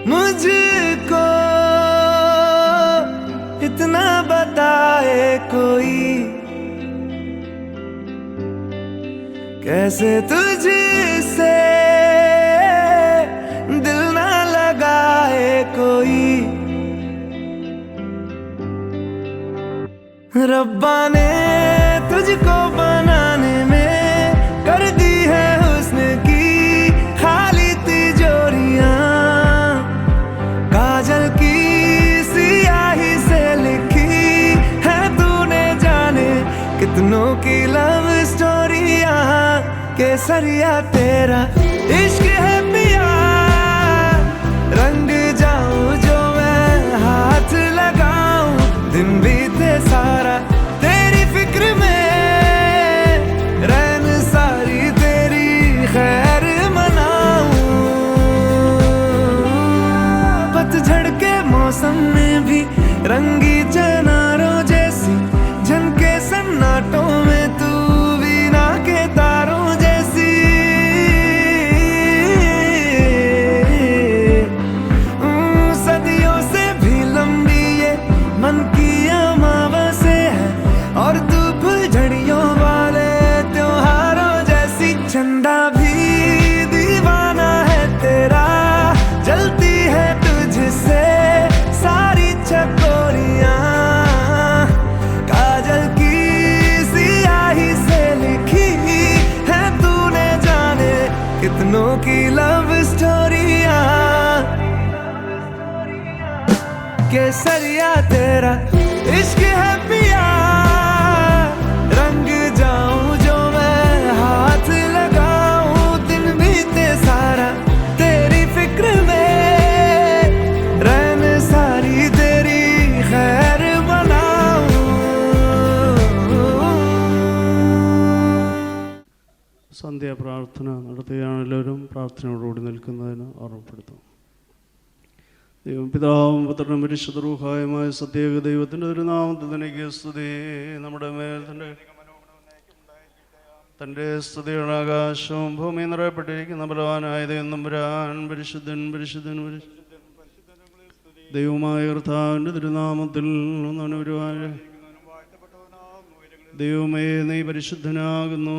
मुझको इतना बताए कोई, कैसे तुझसे दिल ना लगाए कोई। रब्बा ने तुझको बनाने में कर दी है हुस्न की खाली तिजोरियां, काजल की सियाही से लिखी है तूने जाने कितनों की लव स्टोरियां। केसरिया तेरा इश्क है पिया, रंग जाऊं जो मैं हाथ लगाऊं, दिन बीते सारा तेरी फिक्र में, रैन सारी तेरी खैर मनाऊं। पतझड़ के मौसम में भी रंगी चनारों जैसी झनके सन्नाटों में तू वीणा के तारों जैसी। सदियों से भी लंबी ये मन की अमावस्या है, और तू फुलझड़ियों वाले त्योहारों जैसी। चंदा भी दीवाना है तेरा, जलती है तुझसे सारी चकोरियां, काजल की सियाही से लिखी है तूने जाने कितनों की लव स्टोरियां। केसरिया तेरा इश्क है पिया, रंग जाऊं जो मैं हाथ लगाऊं, दिन बीते सारा तेरी फिक्र में, रैन सारी तेरी खैर बनाऊं। സന്ധ്യാപ്രാർത്ഥന നടത്തുകയാണ്. എല്ലാവരും പ്രാർത്ഥനയോടുകൂടി നിൽക്കുന്നതിന് ഓർമ്മപ്പെടുത്തും. ദൈവം പിതാവും പുത്രനും പരിശുദ്ധ റൂഹായുമായ സത്യേക ദൈവത്തിൻ്റെ ഒരു നാമത്തിലേക്ക് സ്തുതി. നമ്മുടെ മേൽ തൻ്റെ സ്തുതിയുടെ ആകാശവും ഭൂമി നിറയപ്പെട്ടിരിക്കുന്ന ബലവാനായ ദൈവം തമ്പുരാൻ പരിശുദ്ധൻ പരിശുദ്ധൻ പരിശുദ്ധൻ ദൈവമായ കർത്താവിൻ്റെ തിരുനാമത്തിൽ ഒന്നനുരുവാൻ. ദൈവമേ നീ പരിശുദ്ധനാകുന്നു,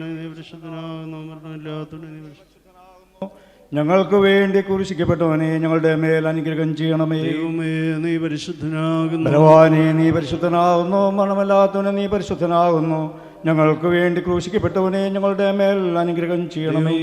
നീ പരിശുദ്ധനാകുന്നു, മരണമില്ലാത്തവനെ നീ പരിശുദ്ധനാകുന്നു. ഞങ്ങൾക്ക് വേണ്ടി കുരിശിക്കപ്പെട്ടവനെ ഞങ്ങളുടെ മേൽ അനുഗ്രഹം ചെയ്യണമേ. ദൈവമേ നീ പരിശുദ്ധനാകുന്നു, ബലവാനെ നീ പരിശുദ്ധനാകുന്നു, മരണമില്ലാത്തവനെ നീ പരിശുദ്ധനാകുന്നു. ഞങ്ങൾക്ക് വേണ്ടി ക്രൂശിക്കപ്പെട്ടവനെ ഞങ്ങളുടെ മേൽ അനുഗ്രഹം ചെയ്യണമേ.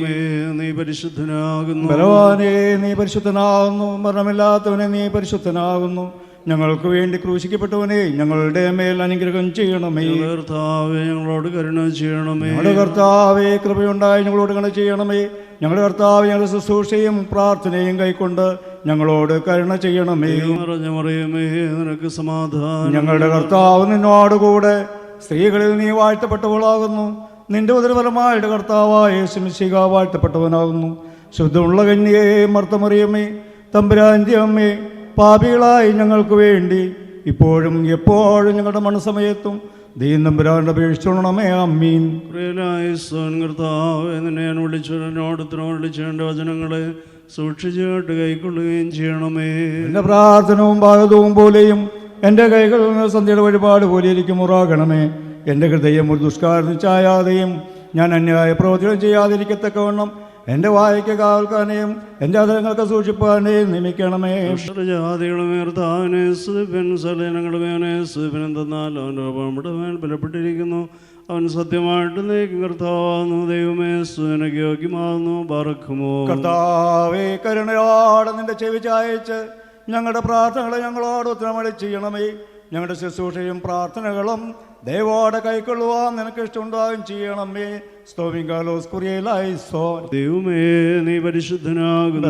നീ പരിശുദ്ധനാകുന്നു, ബലവാനെ നീ പരിശുദ്ധനാകുന്നു, മരണമില്ലാത്തവനെ നീ പരിശുദ്ധനാകുന്നു. ഞങ്ങൾക്ക് വേണ്ടി ക്രൂശിക്കപ്പെട്ടവനെ ഞങ്ങളുടെ മേൽ അനുഗ്രഹം ചെയ്യണമേ. കർത്താവേ ഞങ്ങളോട് കരുണ ചെയ്യണമേ. ഞങ്ങളുടെ കർത്താവേ കൃപയുണ്ടായി ഞങ്ങളോട് കരുണ ചെയ്യണമേ. ഞങ്ങളുടെ കർത്താവ് ഞങ്ങളുടെ ശുശ്രൂഷയും പ്രാർത്ഥനയും കൈക്കൊണ്ട് ഞങ്ങളോട് കരുണ ചെയ്യണമേ. നിനക്ക് സമാധാനം. ഞങ്ങളുടെ കർത്താവ് നിന്നോടുകൂടെ സ്ത്രീകളിൽ നീ വാഴ്ത്തപ്പെട്ടവളാകുന്നു. നിന്റെ ഉദരഫലമായിട്ട് കർത്താവായ യേശു മിശിഹ വാഴ്ത്തപ്പെട്ടവനാകുന്നു. ശുദ്ധമുള്ള കന്യകേ മർത്തമറിയമേ, തമ്പുരാന്റെ അമ്മേ, പാപികളായി ഞങ്ങൾക്ക് വേണ്ടി ഇപ്പോഴും എപ്പോഴും ഞങ്ങളുടെ മരണസമയത്തും ദൈവം തമ്പുരാന്റെ അപേക്ഷിച്ചോണമേ. ആമീൻ. കർത്താവേ നിന്നെ ഞാൻ വിളിച്ചേണ്ട വചനങ്ങളെ സൂക്ഷിച്ചു കേട്ട് കൈക്കൊള്ളുകയും ചെയ്യണമേ. എൻ്റെ പ്രാർത്ഥനവും ഭാഗതവും പോലെയും എൻ്റെ കൈകൾ സന്ധ്യയുടെ വഴിപാട് പോലെ ഇരിക്കുമുറാകണമേ. എൻ്റെ ഹൃദയം ഒരു ദുഷ്കാരം ചായാതെയും ഞാൻ അന്യായ പ്രവചനം ചെയ്യാതിരിക്കത്തക്കവണ്ണം എൻ്റെ വായ്ക്ക് കാവൽക്കാനെയും എൻ്റെ അതരങ്ങൾക്ക് സൂക്ഷിപ്പാനെയും നിയമിക്കണമേ. ബലപ്പെട്ടിരിക്കുന്നു, അവൻ സത്യമായിട്ട് നീക്കും കർത്താവാകുന്നു. ദൈവമേ സുനക്ക് യോഗ്യമാകുന്നു. ബറക്കുമോ കർത്താവേ കരുണയോടെ നിന്റെ ചെവി ചായച്ച് ഞങ്ങളുടെ പ്രാർത്ഥനകളെ ഞങ്ങളോട് ഉത്തരമളി ചെയ്യണമേ. ഞങ്ങളുടെ ശുശ്രൂഷയും പ്രാർത്ഥനകളും ദൈവോടെ കൈക്കൊള്ളുവാൻ നിനക്ക് ഇഷ്ടമുണ്ടാകും ചെയ്യണമേ. ദൈവമേ നീ പരിശുദ്ധനാകുന്നു,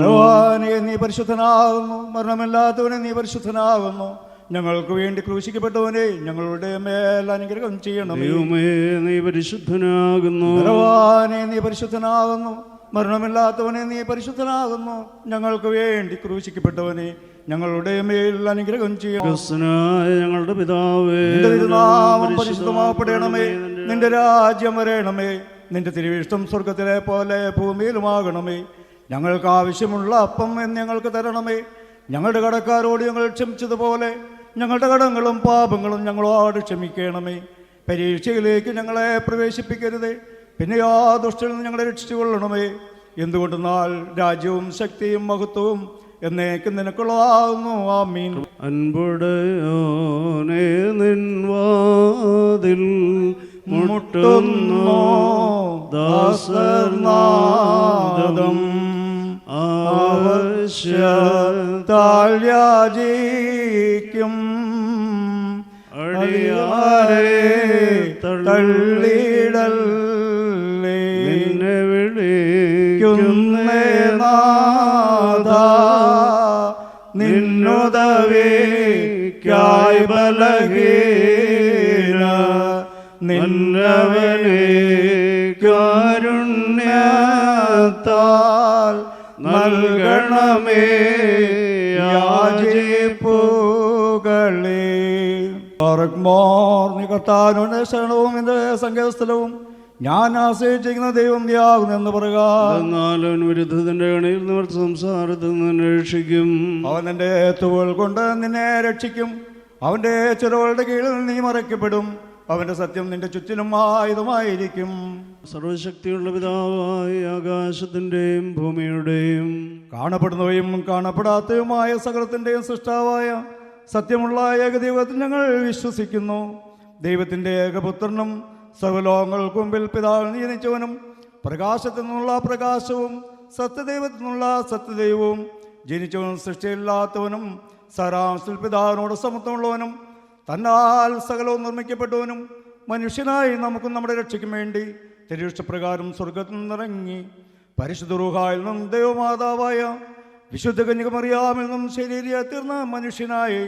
നീ പരിശുദ്ധനാകുന്നു, മരണമില്ലാത്തവനെ നീ പരിശുദ്ധനാകുന്നു. ഞങ്ങൾക്ക് വേണ്ടി ക്രൂശിക്കപ്പെട്ടവനെ ഞങ്ങളുടെ മേൽ അനുഗ്രഹം ചെയ്യണമേ. ദൈവമേ നീ പരിശുദ്ധനാകുന്നു, നീ പരിശുദ്ധനാകുന്നു, മരണമില്ലാത്തവനെ നീ പരിശുദ്ധനാകുന്നു. ഞങ്ങൾക്ക് വേണ്ടി ക്രൂശിക്കപ്പെട്ടവനെ ഞങ്ങളുടെ മേൽ അനുഗ്രഹം ചെയ്യണം. ഞങ്ങളുടെ പിതാവേ, നിന്റെ തിരുനാമം പരിശുദ്ധമാക്കപ്പെടണമേ. നിന്റെ രാജ്യം വരണമേ. നിന്റെ തിരുവിഷ്ടം സ്വർഗത്തിലെ പോലെ ഭൂമിയിലുമാകണമേ. ഞങ്ങൾക്ക് ആവശ്യമുള്ള അപ്പം എന്ന് ഞങ്ങൾക്ക് തരണമേ. ഞങ്ങളുടെ കടക്കാരോട് ഞങ്ങൾ ക്ഷമിച്ചതുപോലെ ഞങ്ങളുടെ കടങ്ങളും പാപങ്ങളും ഞങ്ങളോട് ക്ഷമിക്കണമേ. പരീക്ഷയിലേക്ക് ഞങ്ങളെ പ്രവേശിപ്പിക്കരുതേ, പിന്നെ ആ ദുഷ്ടനിൽ നിന്ന് ഞങ്ങളെ രക്ഷിച്ചുകൊള്ളണമേ. എന്തുകൊണ്ടെന്നാൽ രാജ്യവും ശക്തിയും മഹത്വവും എന്നേക്കും നിനക്കുള്ളതാകുന്നു. ആമീൻ. അൻപുടയോനേ നിൻ വാതിൽ മുട്ടുന്നു ദാസനാദം ആവശ്യത്താൽ യാചിക്കും അടിയാരെ തള്ളിടല്ലേ. നിന്നെ വിളിക്കുന്നേ നാഥാ നിന്നുദവിക്കായി ബലഹീന നിന്നവനെ കാരുണ്യത്താൽ നൽകണമേ യാചിപ്പുകളേ. നീ കർത്താവിന്റെ ശരണവും എന്റെ സങ്കേതസ്ഥലവും ഞാൻ ആശ്രയിച്ചിരിക്കുന്ന ദൈവം നീയാകുന്നെന്ന് പറയുക. എന്നാലും വിരുദ്ധത്തിന്റെ കണിയിൽ നിവർത്തി സംസാരത്തിൽ നിന്ന് രക്ഷിക്കും. അവൻ എന്റെ തൂവൽ കൊണ്ട് നിന്നെ രക്ഷിക്കും. അവന്റെ ചുരവളുടെ കീഴിൽ നീ മറയ്ക്കപ്പെടും. അവന്റെ സത്യം നിന്റെ ചുറ്റിലും ആയുധമായിരിക്കും. സർവശക്തിയുള്ള പിതാവായ ആകാശത്തിന്റെയും ഭൂമിയുടെയും കാണപ്പെടുന്നവയും കാണപ്പെടാത്തതുമായ സകലത്തിന്റെയും സൃഷ്ടാവായ സത്യമുള്ള ഏകദൈവത്തിൽ ഞങ്ങൾ വിശ്വസിക്കുന്നു. ദൈവത്തിന്റെ ഏകപുത്രനും സർവലോകങ്ങൾക്ക് മുമ്പിൽ പിതാവിൽ ജനിച്ചവനും പ്രകാശത്തിൽ നിന്നുള്ള പ്രകാശവും സത്യദൈവത്തിൽ നിന്നുള്ള സത്യദൈവവും ജനിച്ചവനും സൃഷ്ടിയില്ലാത്തവനും സാരാംശത്തിൽ പിതാവിനോട് സമത്വമുള്ളവനും തന്നാൽ സകലവും നിർമ്മിക്കപ്പെട്ടവനും മനുഷ്യനായി നമുക്കും നമ്മുടെ രക്ഷയ്ക്കും വേണ്ടി തിരുഷ്ടപ്രകാരം സ്വർഗത്തിൽ നിന്നിറങ്ങി പരിശുദ്ധ റൂഹായിൽ നിന്നും ദൈവമാതാവായ വിശുദ്ധ കന്യകമറിയാമിൽ നിന്നും ശരീരം തീർന്ന മനുഷ്യനായി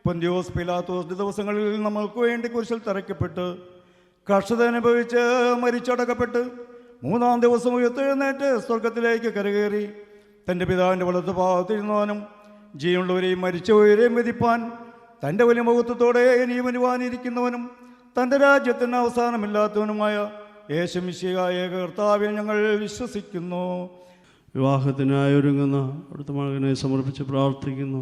പൊന്തിയോസ് പിലാത്തോസ് ദിവസങ്ങളിൽ നമ്മൾക്ക് വേണ്ടി കുരിശിൽ തറയ്ക്കപ്പെട്ട് കഷ്ടത അനുഭവിച്ച് മരിച്ചടക്കപ്പെട്ട് മൂന്നാം ദിവസം ഉയർത്തെഴുന്നേറ്റ് സ്വർഗത്തിലേക്ക് കരകയറി തൻ്റെ പിതാവിൻ്റെ വലത്ത് ഭാഗത്തിരുന്നവനും ജീവനുള്ളവരെയും മരിച്ചവരെയും വിധിപ്പാൻ തൻ്റെ വലിയ മുഖത്വത്തോടെ ഇനിയും വരുവാനിരിക്കുന്നവനും തൻ്റെ രാജ്യത്തിന് അവസാനമില്ലാത്തവനുമായ യേശുമിശിഹായ ഏക കർത്താവിൽ ഞങ്ങൾ വിശ്വസിക്കുന്നു. വിവാഹത്തിനായി ഒരുങ്ങുന്ന അവിടുത്തെ മകനെ സമർപ്പിച്ച് പ്രാർത്ഥിക്കുന്നു.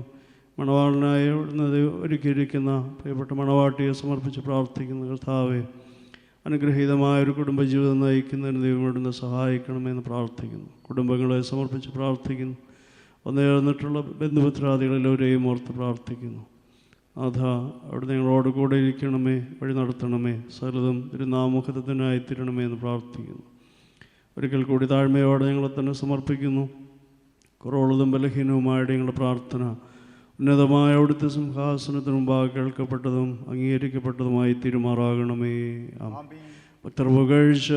മണവാളനായി അവിടുന്ന് ഒരുക്കിയിരിക്കുന്ന പ്രിയപ്പെട്ട മണവാട്ടിയെ സമർപ്പിച്ച് പ്രാർത്ഥിക്കുന്നു. കർത്താവെ, അനുഗ്രഹീതമായൊരു കുടുംബജീവിതം നയിക്കുന്നതിന് ദൈവം അവിടുന്ന് സഹായിക്കണമെന്ന് പ്രാർത്ഥിക്കുന്നു. കുടുംബങ്ങളെ സമർപ്പിച്ച് പ്രാർത്ഥിക്കുന്നു. വന്നുചേർന്നിട്ടുള്ള ബന്ധുമിത്രാദികളെല്ലാവരെയും ഓർത്ത് പ്രാർത്ഥിക്കുന്നു. നാഥ, അവിടുന്ന് ഞങ്ങളോട് കൂടെ ഇരിക്കണമേ, വഴി നടത്തണമേ, സകലതും തിരുനാമഹത്വത്തിനായി തീരണമേ എന്ന് പ്രാർത്ഥിക്കുന്നു. ഒരിക്കൽ കൂടി താഴ്മയോടെ ഞങ്ങളെ തന്നെ സമർപ്പിക്കുന്നു. കുറവുള്ളതും ബലഹീനവുമായിട്ട് ഞങ്ങളുടെ പ്രാർത്ഥന ഉന്നതമായ അവിടുത്തെ സിംഹാസനത്തിന് മുമ്പാകെ കേൾക്കപ്പെട്ടതും അംഗീകരിക്കപ്പെട്ടതുമായി തിരുമാറാകണമേ. ഭക്തർ പുകഴ്ച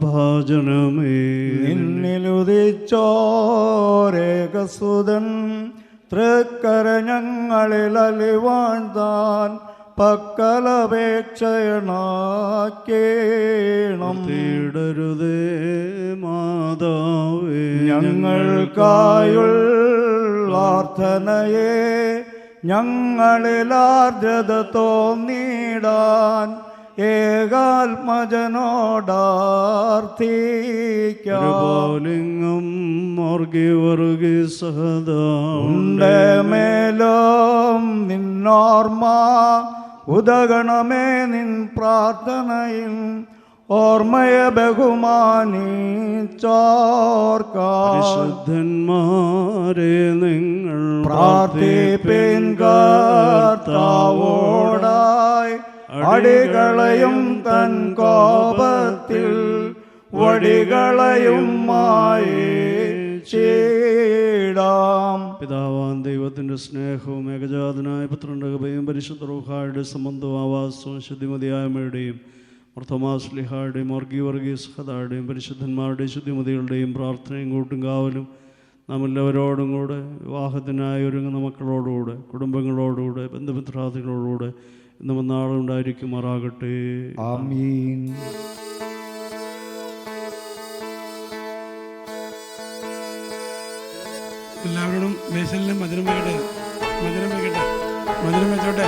ഭാജനമേ. നിന്നിലുദിച്ചോരേകസുതൻ തൃക്കര ഞങ്ങളിൽ അലിവാൻ താൻ പക്കലപേക്ഷയണാക്കേണം. തീടരുതേ മാതാവേ, ഞങ്ങൾക്കായുള്ളാർത്ഥനയെ ഞങ്ങളിലാർദ്രത തോന്നിടാൻ ഏകാത്മജനോടാർത്ഥിക്കാം. മേലും നിന്നോർമ്മ ഉദഗണമേ നിൻ പ്രാർത്ഥനയിൽ ഓർമ്മയെ ബഹുമാനിച്ചോർക്കാശുദ്ധന്മാരെ നിങ്ങൾ പ്രാർത്ഥിപ്പിൻ കർത്താവോടായി. അടികളയും തൻ കോപത്തിൽ വടികളയുമായി ചീടാം. പിതാവാൻ ദൈവത്തിൻ്റെ സ്നേഹവും ഏകജാതനായ പുത്രൻ്റെ കൃപയും പരിശുദ്ധ റൂഹായുടെ സംബന്ധവും ആവാസവും ശുദ്ധിമതിയായ്മയുടെയും മർത്തോമാസ്ലിഹായുടെയും വർഗീവർഗീസ്ഹതായുടെയും പരിശുദ്ധന്മാരുടെയും ശുദ്ധിമതികളുടെയും പ്രാർത്ഥനയും കൂട്ടും കാവലും നാം എല്ലാവരോടും കൂടെ വിവാഹത്തിനായി ഒരുങ്ങുന്ന മക്കളോടുകൂടെ കുടുംബങ്ങളോടുകൂടെ ബന്ധുമിത്രാദികളോടുകൂടെ ഇന്നും നാളെ ഉണ്ടായിരിക്കുമാറാകട്ടെ. ആമീൻ. എല്ലാവരോടും ബേസലിനും മധുരം വയ്ക്കട്ടെ, മധുരം വയ്ക്കട്ടെ, മധുരം വെച്ചോട്ടെ.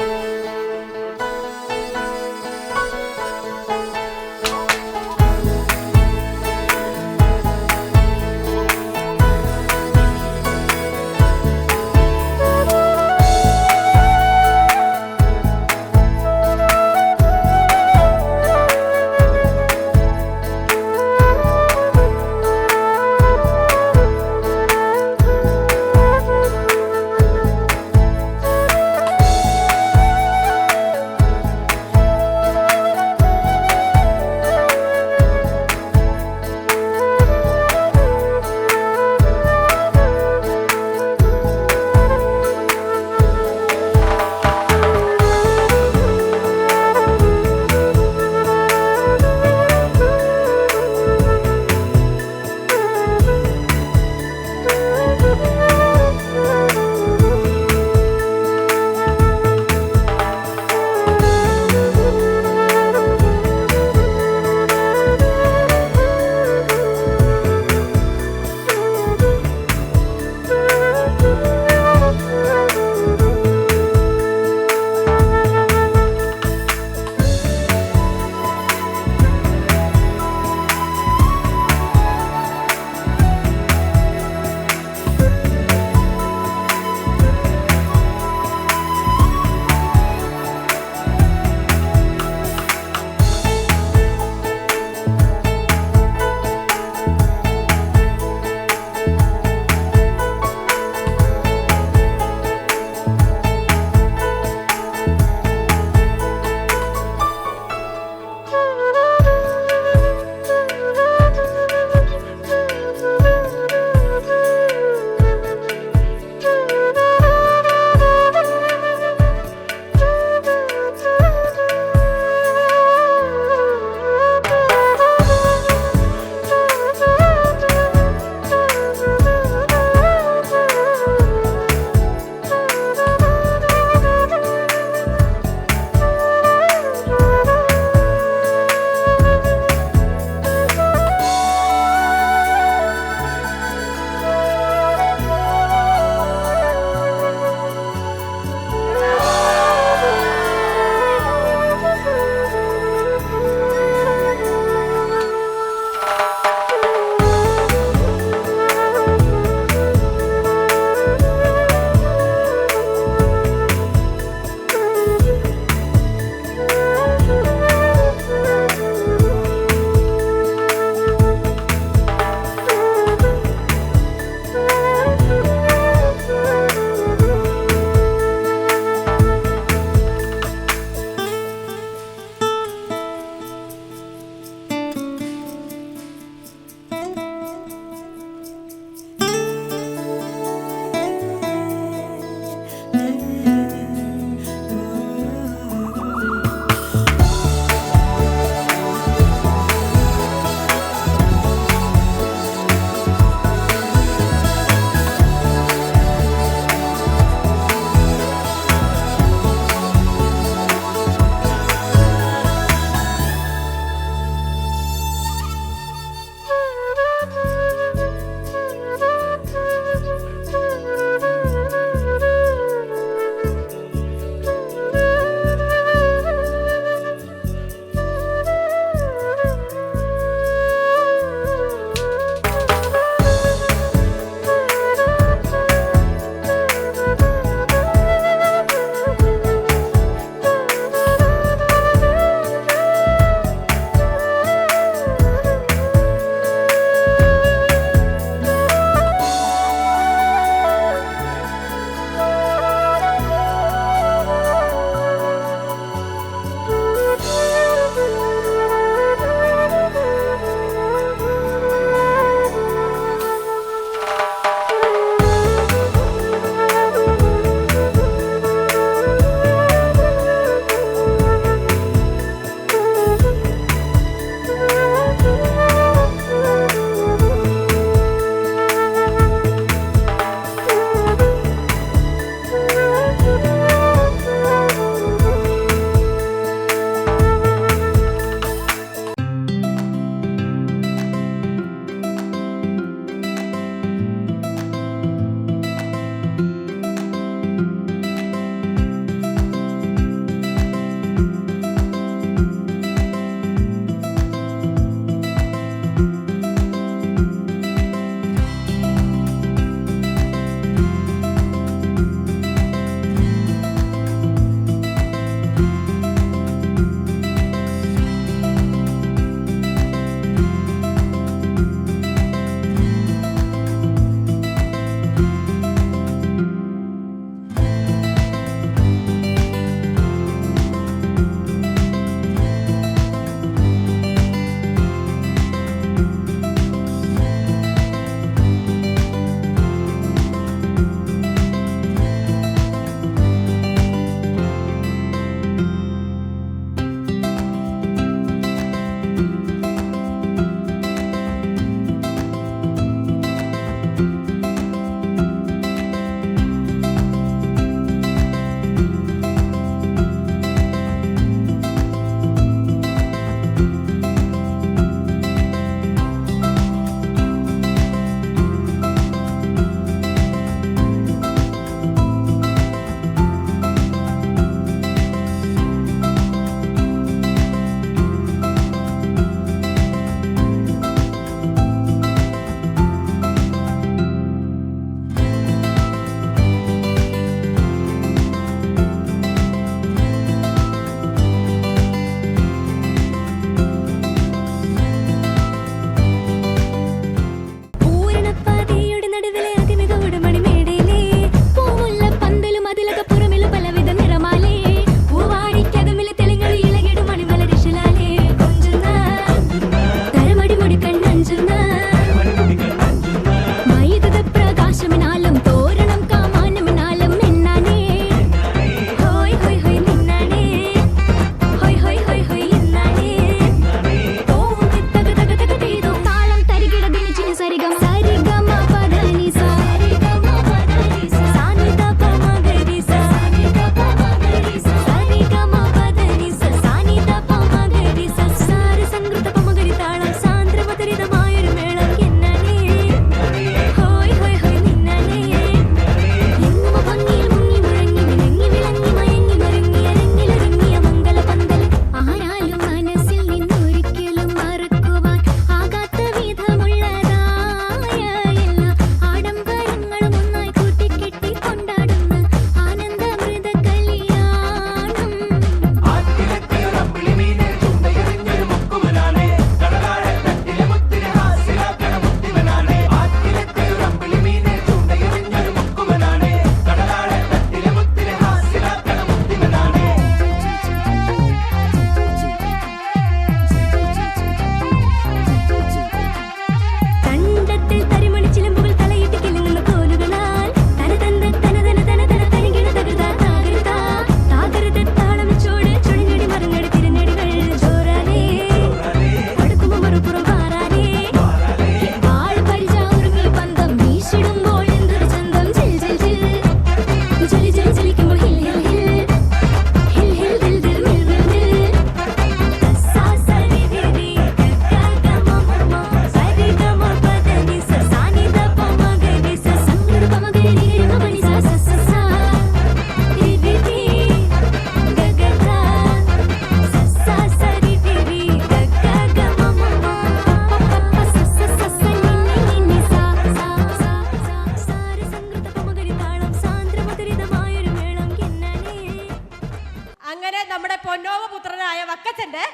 ചേട്ടന്റെ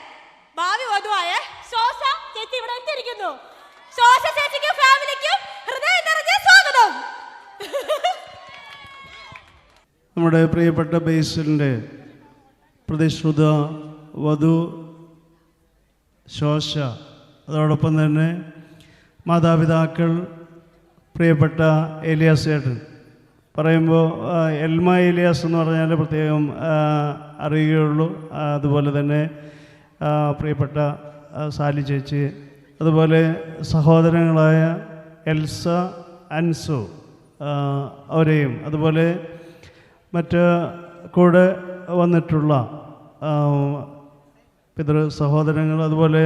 ഭാവി വധുവായ ശോശ ചേച്ചി ഇവിടെ എത്തിയിരിക്കുന്നു. ശോശ ചേച്ചിക്കും ഫാമിലിക്കും ഹൃദയം നിറഞ്ഞ സ്വാഗതം. നമ്മുടെ പ്രിയപ്പെട്ട ബേസിലിൻ്റെ പ്രതിശ്രുത വധു ശോശ, അതോടൊപ്പം തന്നെ മാതാപിതാക്കൾ, പ്രിയപ്പെട്ട ഏലിയാസ് ചേട്ടൻ. പറയുമ്പോൾ എൽമ ഏലിയാസ് എന്ന് പറഞ്ഞാൽ പ്രത്യേകം അറിയുകയുള്ളൂ. അതുപോലെ തന്നെ പ്രിയപ്പെട്ട സാലി ചേച്ചി, അതുപോലെ സഹോദരങ്ങളായ എൽസ, അൻസു അവരെയും, അതുപോലെ മറ്റ് കൂടെ വന്നിട്ടുള്ള പിതൃ സഹോദരങ്ങൾ, അതുപോലെ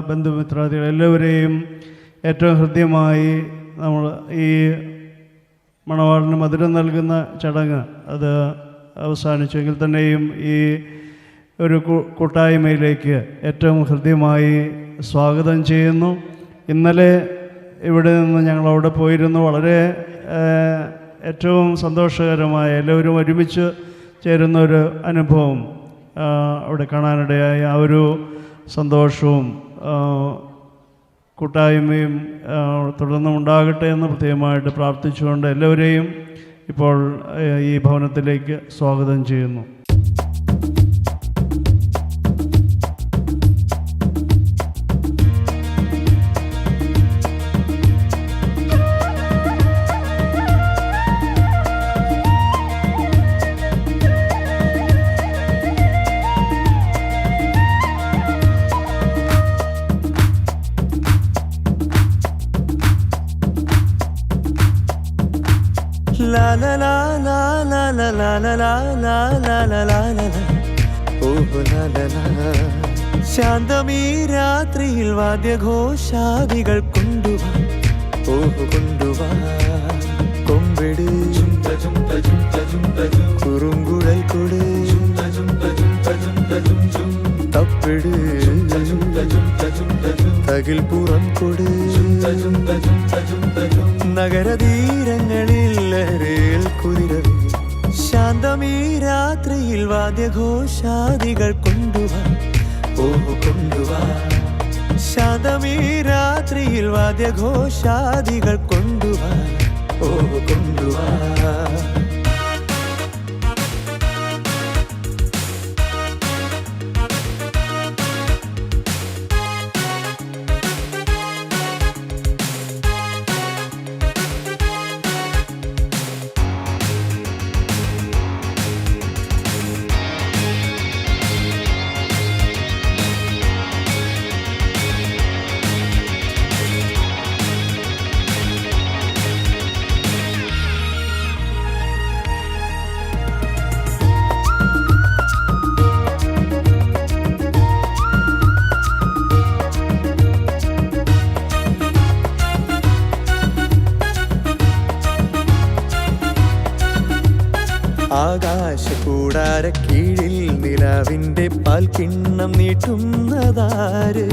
ബന്ധുമിത്രാദികൾ എല്ലാവരെയും ഏറ്റവും ഹൃദ്യമായി നമ്മൾ ഈ മണവാളിന് മധുരം നൽകുന്ന ചടങ്ങ് അത് അവസാനിച്ചെങ്കിൽ തന്നെയും ഈ ഒരു കൂട്ടായ്മയിലേക്ക് ഏറ്റവും ഹൃദ്യമായി സ്വാഗതം ചെയ്യുന്നു. ഇന്നലെ ഇവിടെ നിന്ന് ഞങ്ങൾ അവിടെ പോയിരുന്നു. വളരെ ഏറ്റവും സന്തോഷകരമായ എല്ലാവരും ഒരുമിച്ച് ചേരുന്നൊരു അനുഭവം അവിടെ കാണാനിടയായ ആ ഒരു സന്തോഷവും കൂട്ടായ്മയും തുടർന്നും ഉണ്ടാകട്ടെ എന്ന് പ്രത്യേകമായിട്ട് പ്രാർത്ഥിച്ചുകൊണ്ട് എല്ലാവരെയും ഇപ്പോൾ ഈ ഭവനത്തിലേക്ക് സ്വാഗതം ചെയ്യുന്നു. La la la la la la la la la la la la la la oh la la la ശാന്തമീ രാത്രിയിൽ വാദ്യഘോഷാദികൾ കൊണ്ടുവാ കൊണ്ടുവാ കൊമ്പിട് കുറുങ്കുഴൽ കൊട് തപ്പിട് തകിൽ പുറം കൊട് നഗരതീരങ്ങളിൽ ലഹരിയിൽ കുതിരവി ശാന്തമീ രാത്രിയിൽ വാദ്യഘോഷാദികൾ കൊണ്ടുവാ കൊണ്ടുവാ ശാന്തമീ രാത്രിയിൽ വാദ്യഘോഷാദികൾ കൊണ്ടുവാ കൊണ്ടുവാ ആകാശകൂടാരക്കീഴിൽ നിലാവിന്റെ പാൽക്കിണ്ണം നീട്ടുന്നതാര്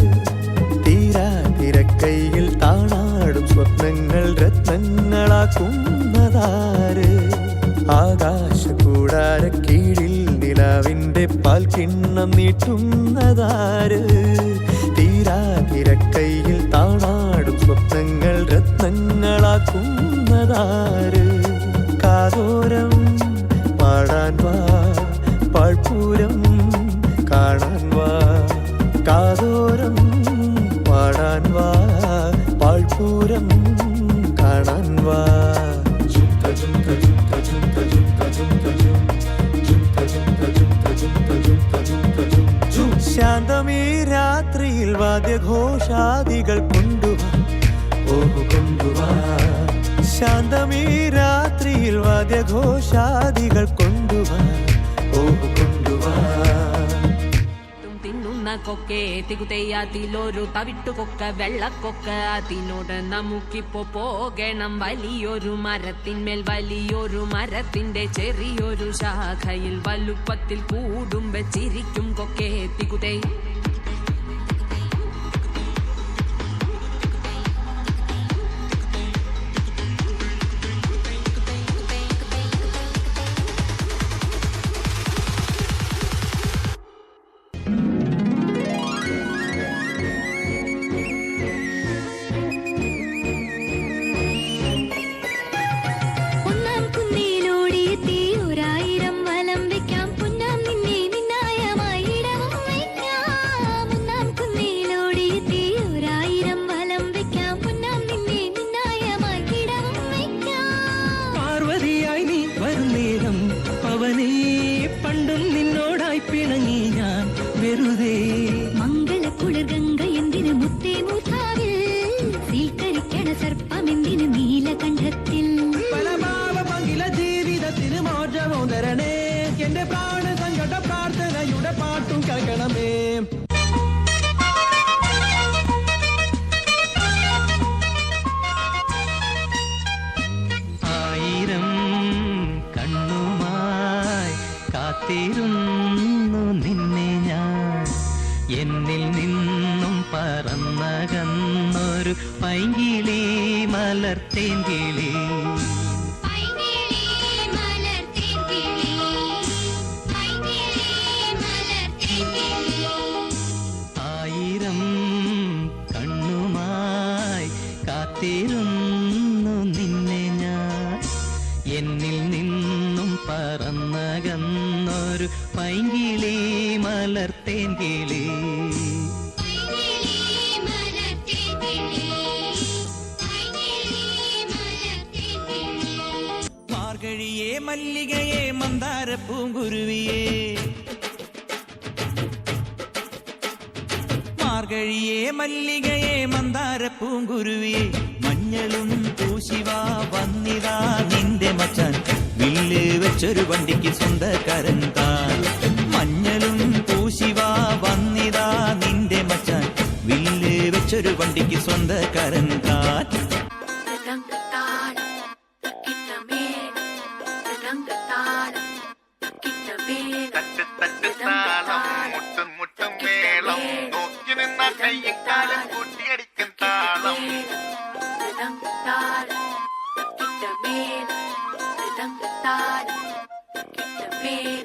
തീരാ തിരക്കൈയിൽ താണാടും സ്വപ്നങ്ങൾ രത്നങ്ങളാക്കുന്നതാര് ആകാശകൂടാരക്കീഴിൽ നിലാവിന്റെ പാൽക്കിണ്ണം നീട്ടുന്നതാര് തീരാ തിരക്കൈയിൽ താണാടും സ്വപ്നങ്ങൾ രത്നങ്ങളാക്കുന്നതാര് കാതോരം പാടാൻ വാ പാഴ്പൂരം കാണാൻ വാ കാതോരം പാടാൻ വാ പാഴ്പൂരം കാണാൻ വാ ശാന്തമീ രാത്രിയിൽ വാദ്യഘോഷാദികൾ കൊണ്ടുവാ കൊണ്ടുവാ ശാന്തമീ രാത്രിയിൽ വാദ്യഘോഷാദികൾ കൊണ്ടുവാ കൊണ്ടുവാ തിന്നുന്ന കൊക്കെ തികുതെയ്യാത്തിലൊരു തവിട്ടുകൊക്ക വെള്ളക്കൊക്ക അതിനോട് നമുക്കിപ്പോ പോകണം വലിയൊരു മരത്തിന്മേൽ വലിയൊരു മരത്തിന്റെ ചെറിയൊരു ശാഖയിൽ വലുപ്പത്തിൽ കൂടും വെച്ചിരിക്കും കൊക്കെ തികുതേ പൂങ്കുരുവേ മംഗളക്കുളിർ ഗംഗ എന്തിന് മുത്തേ മൂത്താവിൽ സീൽക്കരിക്കണ സർപ്പമെന്തിന് നീലകണ്ഠത്തിൽ പല ജീവിതത്തിന് മോചമോ തരണേ എന്റെ പ്രാണ സങ്കട പ്രാർത്ഥനയുടെ പാട്ടും കേൾക്കണമേ ആയിരം കണ്ണുമായി കാത്തിരുന്നു നിന്നെ ഞാൻ എന്നിൽ നിന്നും പറന്നകന്നൊരു പൈങ്കിളി മലർത്തേങ്കിളി ആയിരം കണ്ണുമായി കാത്തിരുന്നു നിന്നെ ഞാൻ എന്നിൽ നിന്നും പറന്നകന്നൊരു പൈങ്കിളി മലർത്തേങ്കിളി മാർഗഴിയേ മല്ലികയെ മന്ദാര പൂങ്കുരുവിയേ മാർഗഴിയേ മല്ലികയെ മന്ദാര പൂങ്കുരുവിയെ മഞ്ഞളും പൂശിവാ വന്നിതാ നിന്റെ മച്ചാൻ വില്ല് വെച്ചൊരു വണ്ടിക്ക് സ്വന്തക്കാരൻ താൻ മഞ്ഞളും പൂശിവാ വന്നിതാ നിന്റെ മച്ചാൻ വില്ല് വെച്ചൊരു വണ്ടിക്ക് സ്വന്തക്കാരൻ താൻ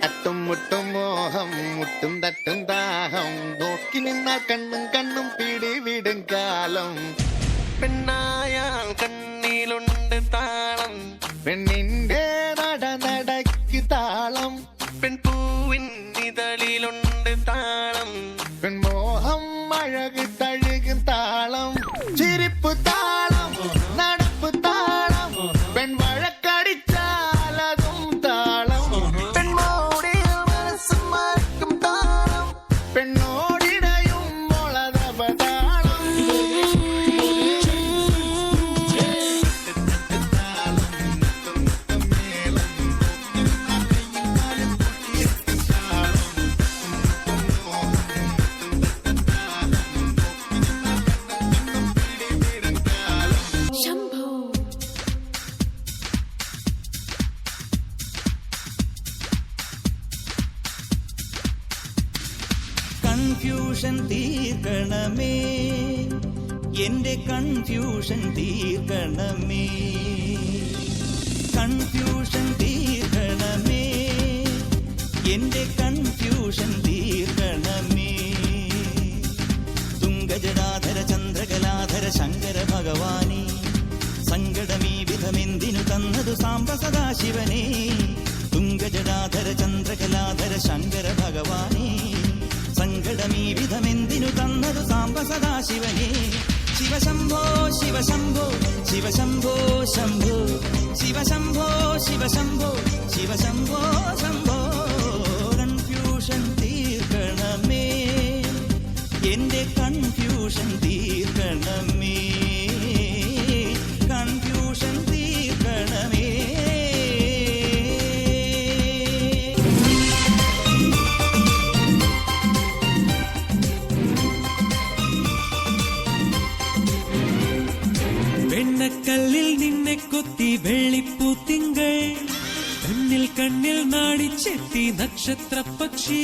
തട്ടും മുട്ടും മോഹം മുട്ടും തട്ടും ദാഹം നോക്കി നിന്നാൽ കണ്ണും കണ്ണും പിടിവിടും കാലം പെണ്ണായാൽ കണ്ണിലുണ്ട് താളം പെണ്ണിന്റെ നടക്ക് താളം പെൺപൂവിൻ ഇതളിലുണ്ട് താളം പെൺമോഹം അഴക് തഴുകും താളം ചിരിപ്പ് താളം നടപ്പ് താളം പെൺവഴക്കടിച്ചാലതും താളം പെൺമോടിൽ മനസ്സും മറക്കും താളം പെണ്ണോടിടയും മുളതപ താളം കൺഫ്യൂഷൻ തീർക്കണമേ എന്റെ കൺഫ്യൂഷൻ തീർക്കണമേ കൺഫ്യൂഷൻ തീർക്കണമേ എന്റെ കൺഫ്യൂഷൻ തീർക്കണമേ തുംഗജടാധര ചന്ദ്രകലാധര ശങ്കര ഭഗവാനേ സങ്കടമീ വിധമെന്തിനു തന്നതു സാംബ സദാശിവനേ തുംഗജടാധര ചന്ദ്രകലാധര ശങ്കര ഭഗവാനേ സങ്കടമീ വിധമെന്തിനു തന്നതു സാംബ സദാശിവനേ ശിവശംഭോ ശിവശംഭോ ശിവശംഭോ ശംഭോ ശിവശംഭോ ശിവശംഭോ ശിവശംഭോ ശംഭോ കൺഫ്യൂഷൻ തീർക്കണമേ എന്റെ കൺഫ്യൂഷൻ തീർക്കണമേ കൺഫ്യൂഷൻ തീർക്കണമേ വെണ്ണക്കല്ലിൽ നിന്നെ കൊത്തി വെള്ളിപ്പൂത്തിങ്കൾ കണ്ണിൽ കണ്ണിൽ നാടിച്ചെത്തി നക്ഷത്ര പക്ഷി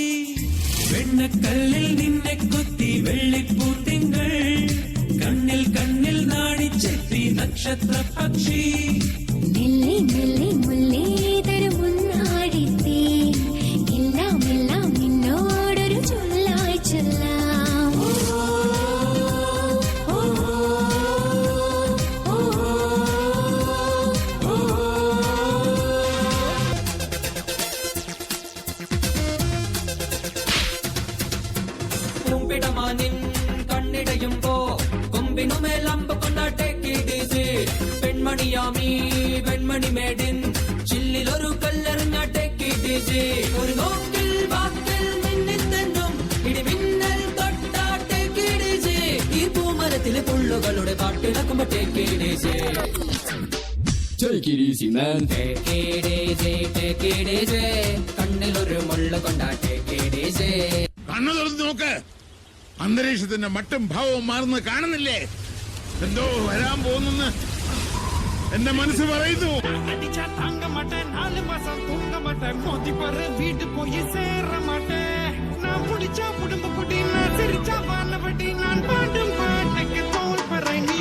വെണ്ണക്കല്ലിൽ നിന്നെ കൊത്തി വെള്ളിപ്പൂത്തിങ്കൾ കണ്ണിൽ കണ്ണിൽ നാടിച്ചെത്തി നക്ഷത്ര പക്ഷി മെല്ലെ മെല്ലെ മുല്ലേതര മുന്നാടിത്തേ എല്ലാം എല്ലാം നിന്നോടൊരു ചൊല്ലായി ചൊല്ലാം കണ്ണിടയുമ്പോ കൊമ്പിനുമേലമ്പ കൊണ്ടാട്ടേക്കിടീസി പെൺമണിയാമീ വെൺമണി മേടിൻ ചില്ലിലൊരു കല്ലെറിഞ്ഞാട്ടേക്കിടീസി ഒരു നോക്കിൽ വാക്കിൽ മിന്നിത്തെന്നും ഇടിമിന്നൽ ഹൃദയത്തിലെ പുള്ളുകളുടെ പാട്ടിളക്കുമ്പോ take it easy. Take it easy, man. Take it easy, take it easy. കണ്ണിലൊരു മുള്ളു കൊണ്ടാ take it easy. കണ്ണു തുറന്ന് നോക്ക്. അന്തരീക്ഷത്തിന്റെ മട്ടും ഭാവവും മാറുന്നത് കാണുന്നില്ലേ? എന്തോ വരാൻ പോകുന്നെന്ന് എന്റെ മനസ്സ് പറയുന്നു. அடிச்சா தாங்க மாட்டேன் 4 மாசம் தூங்க மாட்டேன் மோதி பாரு வீட்டு போய் சேர மாட்டேன் நான் புடிச்சா குடும்ப குடி நான் சிரிச்சா வானவடி நான் பாடும் பாட்டுக்கு தோல் பற நீ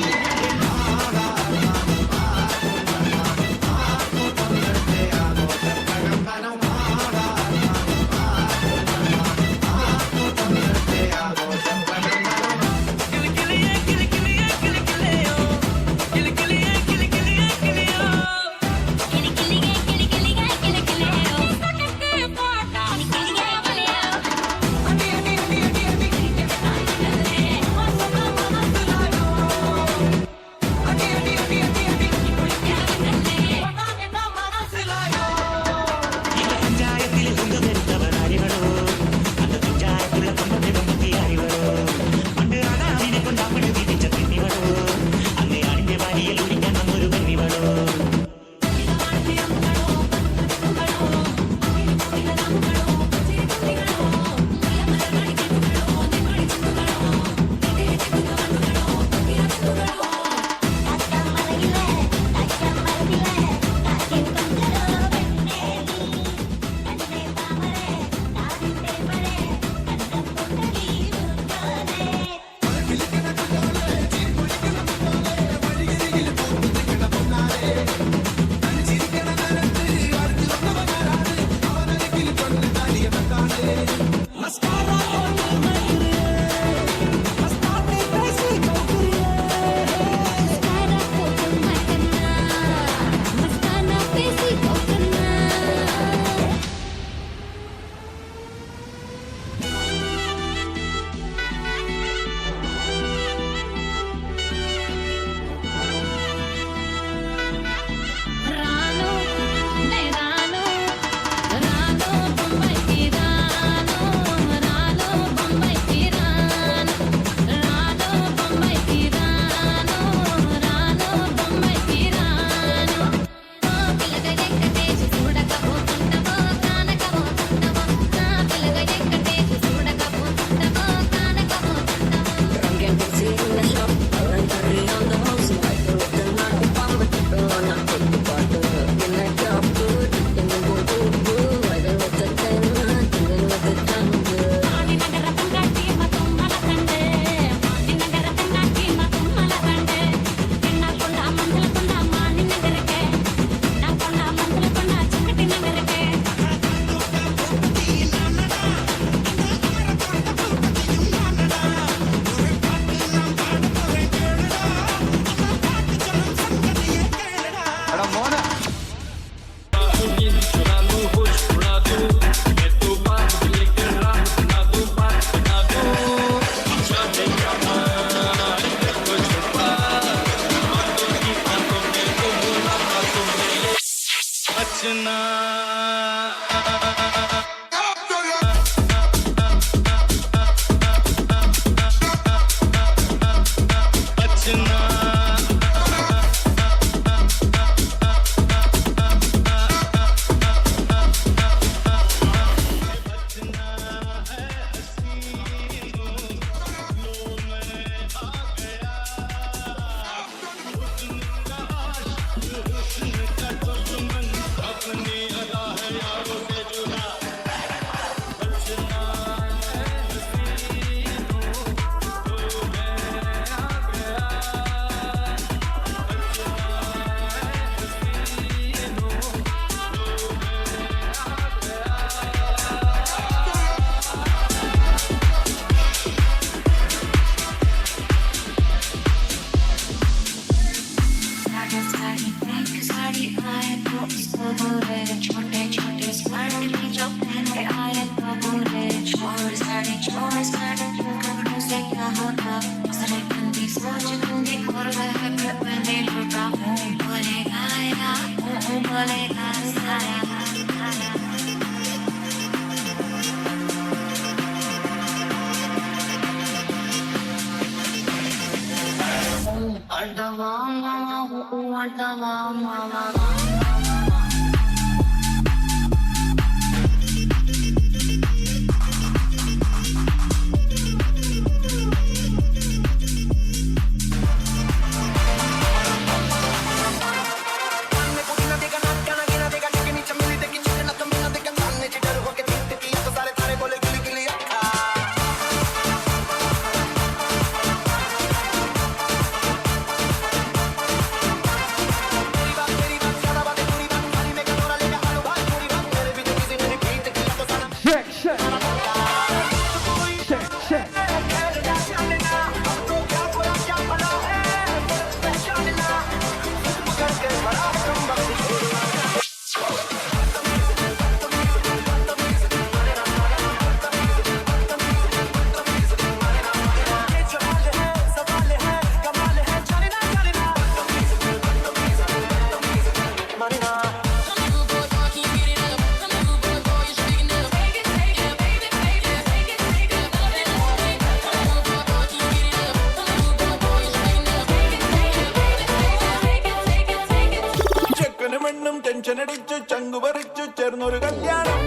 ടെൻഷനടിച്ചു ചങ്കുപറിച്ചു ചേർന്നൊരു കല്യാണം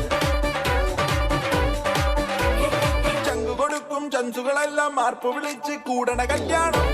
ചങ്കു കൊടുക്കും ചൻസുകളെല്ലാം മാർപ്പ് വിളിച്ച് കൂടണ കല്യാണം